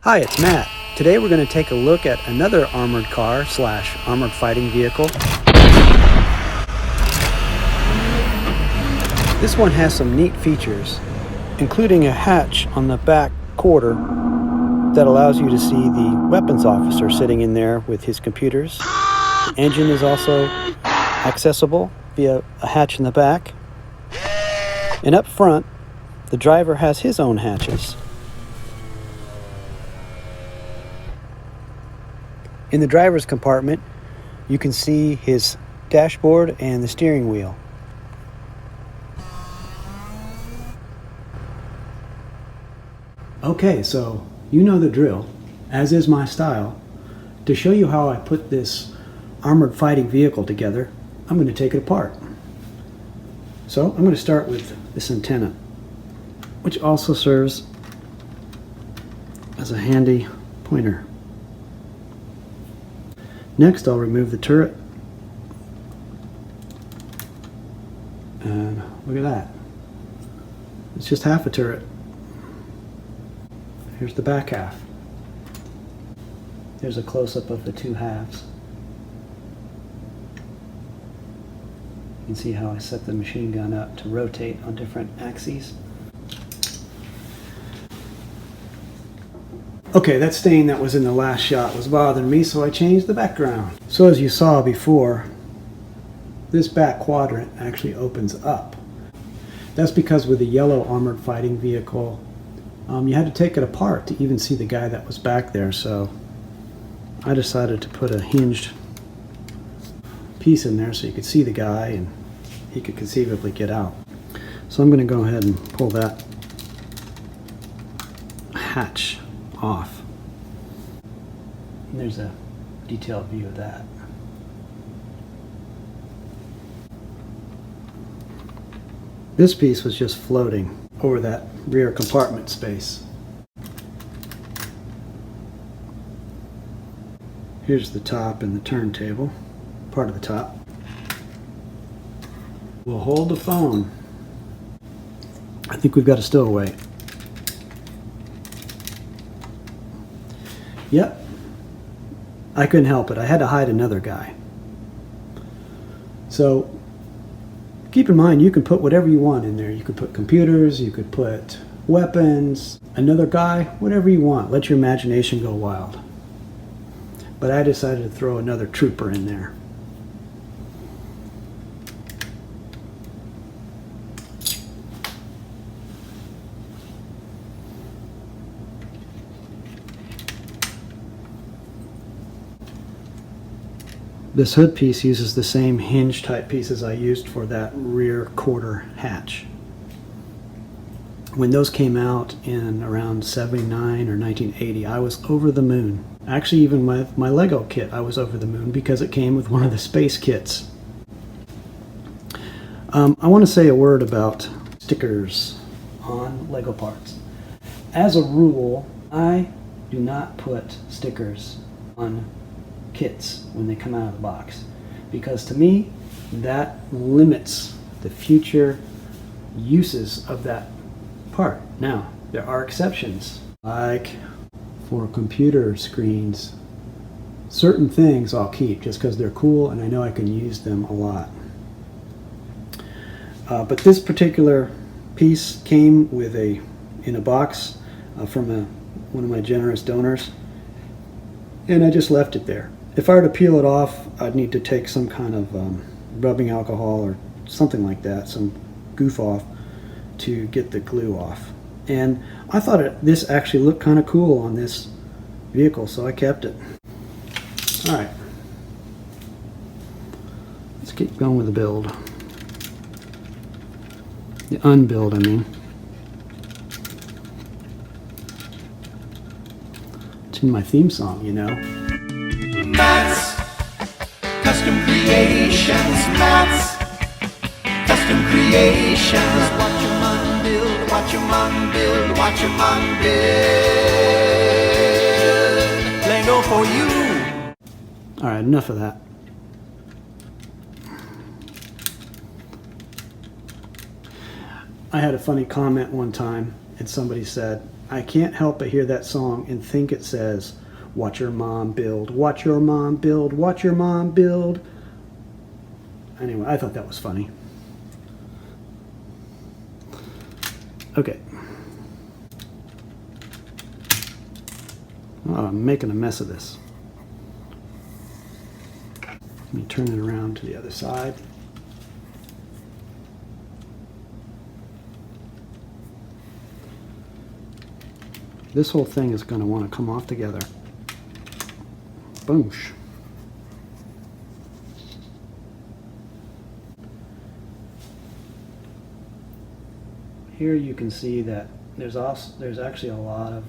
Hi, it's Matt. Today we're going to take a look at another armored car slash armored fighting vehicle. This one has some neat features, including a hatch on the back quarter that allows you to see the weapons officer sitting in there with his computers. The engine is also accessible via a hatch in the back. And up front, the driver has his own hatches. In the driver's compartment, you can see his dashboard and the steering wheel. Okay, so you know the drill, as is my style. To show you how I put this armored fighting vehicle together, I'm going to take it apart. So I'm going to start with this antenna, which also serves as a handy pointer. Next, I'll remove the turret, and look at that. It's just half a turret. Here's the back half. There's a close-up of the two halves. You can see how I set the machine gun up to rotate on different axes. Okay, that stain that was in the last shot was bothering me, so I changed the background. So as you saw before, this back quadrant actually opens up. That's because with the yellow armored fighting vehicle, you had to take it apart to even see the guy that was back there, so I decided to put a hinged piece in there so you could see the guy and he could conceivably get out. So I'm going to go ahead and pull that hatch off. And there's a detailed view of that. This piece was just floating over that rear compartment space. Here's the top and the turntable, part of the top. We'll hold the phone. I think we've got a stowaway. Yep, I couldn't help it. I had to hide another guy. So keep in mind, you can put whatever you want in there. You could put computers, you could put weapons, another guy, whatever you want. Let your imagination go wild. But I decided to throw another trooper in there. This hood piece uses the same hinge type pieces I used for that rear quarter hatch. When those came out in around 79 or 1980, I was over the moon. Actually, even with my Lego kit, I was over the moon because it came with one of the space kits. I want to say a word about stickers on Lego parts. As a rule, I do not put stickers on kits when they come out of the box, because to me that limits the future uses of that part. Now, there are exceptions, like for computer screens. Certain things I'll keep just because they're cool and I know I can use them a lot. But this particular piece came with in a box from one of my generous donors, and I just left it there. If I were to peel it off, I'd need to take some kind of rubbing alcohol or something like that, some goof off, to get the glue off. And I thought this actually looked kind of cool on this vehicle, so I kept it. Alright, let's keep going with the build. The unbuild, I mean. It's in my theme song, you know. Matt's Custom Creations, Matt's Custom Creations. Watch your man build, watch your man build, watch your man build. Lego for you. Alright, enough of that. I had a funny comment one time and somebody said, I can't help but hear that song and think it says, watch your mom build, watch your mom build, watch your mom build. Anyway, I thought that was funny. Okay. Oh, I'm making a mess of this. Let me turn it around to the other side. This whole thing is going to want to come off together. Boosh. Here you can see that there's actually a lot of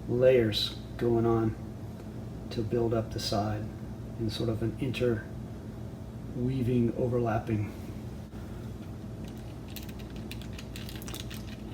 layers going on to build up the side in sort of an interweaving, overlapping.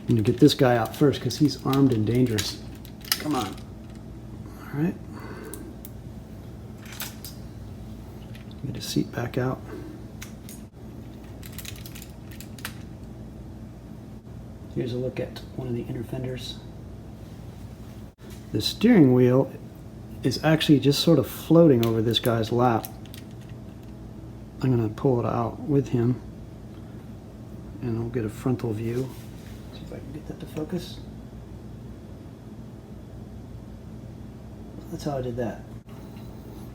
I'm going to get this guy out first because he's armed and dangerous. Come on. All right. Get his seat back out. Here's a look at one of the inner fenders. The steering wheel is actually just sort of floating over this guy's lap. I'm going to pull it out with him and I'll get a frontal view. See if I can get that to focus. That's how I did that.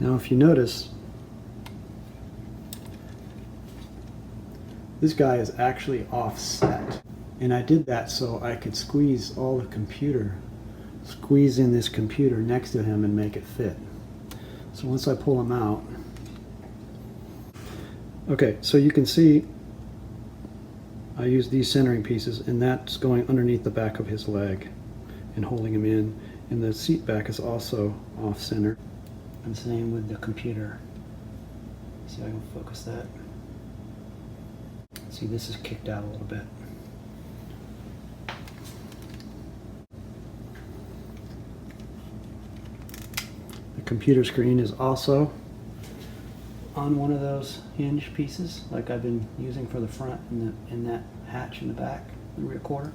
Now if you notice, this guy is actually offset. And I did that so I could squeeze in this computer next to him and make it fit. So once I pull him out, okay, so you can see I use these centering pieces and that's going underneath the back of his leg and holding him in, and the seat back is also off center. And same with the computer. See if I can focus that. See, this is kicked out a little bit. Computer screen is also on one of those hinge pieces like I've been using for the front and that hatch in the back, the rear quarter.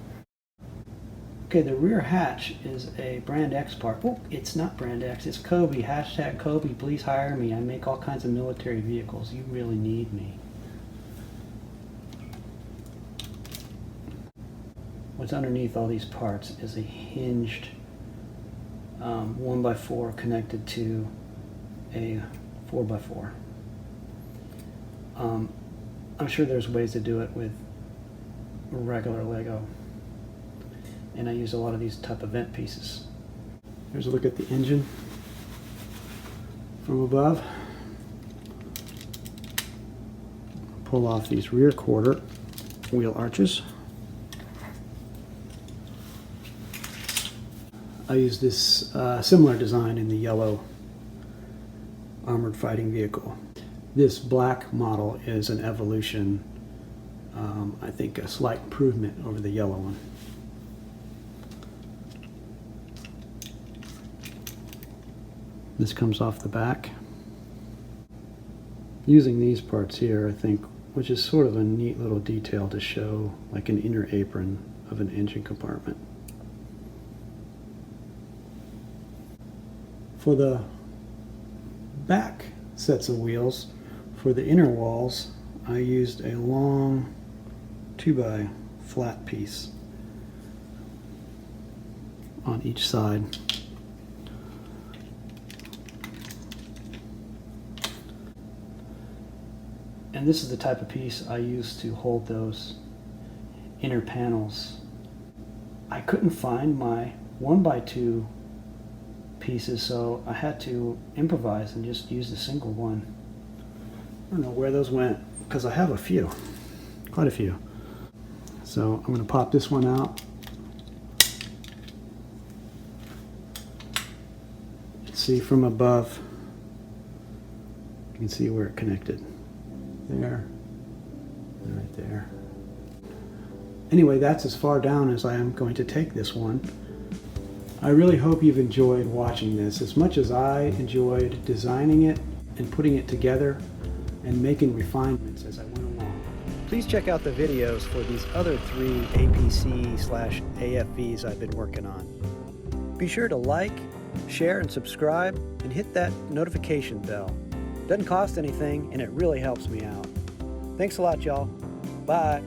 Okay, the rear hatch is a Brand X part. Oh, it's not Brand X, it's Kobe. Hashtag Kobe, please hire me. I make all kinds of military vehicles. You really need me. What's underneath all these parts is a hinged 1x4 connected to a 4x4. I'm sure there's ways to do it with regular Lego, and I use a lot of these type of vent pieces. Here's a look at the engine from above. Pull off these rear quarter wheel arches. I use this similar design in the yellow armored fighting vehicle. This black model is an evolution, I think a slight improvement over the yellow one. This comes off the back. Using these parts here, I think, which is sort of a neat little detail to show like an inner apron of an engine compartment. For the back sets of wheels, for the inner walls, I used a long 2x flat piece on each side. And this is the type of piece I use to hold those inner panels. I couldn't find my 1x2 pieces, so I had to improvise and just use the single one. I don't know where those went because I have a few, quite a few. So I'm going to pop this one out. See from above, you can see where it connected. There, and right there. Anyway, that's as far down as I am going to take this one. I really hope you've enjoyed watching this as much as I enjoyed designing it and putting it together and making refinements as I went along. Please check out the videos for these other 3 APC/AFVs I've been working on. Be sure to like, share, and subscribe, and hit that notification bell. Doesn't cost anything, and it really helps me out. Thanks a lot, y'all. Bye.